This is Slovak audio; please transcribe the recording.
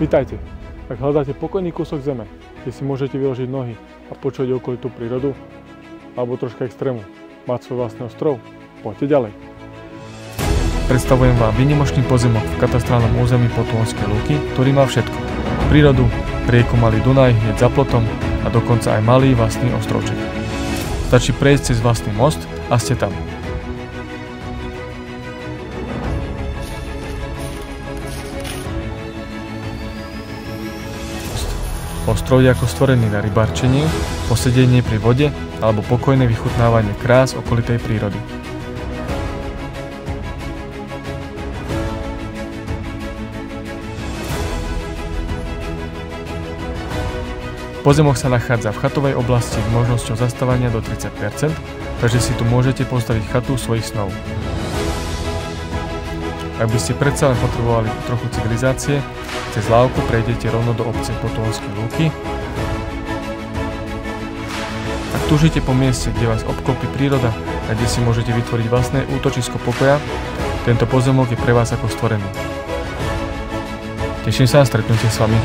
Vítajte. Ak hľadáte pokojný kúsok zeme, kde si môžete vyložiť nohy a počuť okolitú prírodu, alebo troška extrému, mať svoj vlastný ostrov, poďte ďalej. Predstavujem vám výnimočný pozemok v katastrálnom území Potônskej Lúky, ktorý má všetko. Prírodu, rieku Malý Dunaj hneď za plotom a dokonca aj malý vlastný ostrovček. Stačí prejsť cez vlastný most a ste tam. Ostrov je ako stvorený na rybarčenie, posedenie pri vode alebo pokojné vychutnávanie krás okolitej prírody. Pozemok sa nachádza v chatovej oblasti s možnosťou zastavania do 30%, takže si tu môžete postaviť chatu svojich snov. Ak by ste predsa len potrebovali trochu civilizácie, cez lávku prejdete rovno do obce Potônskej Lúky. Ak túžite po mieste, kde vás obklopí príroda a kde si môžete vytvoriť vlastné útočisko pokoja, tento pozemok je pre vás ako stvorený. Teším sa na stretnutie s vami.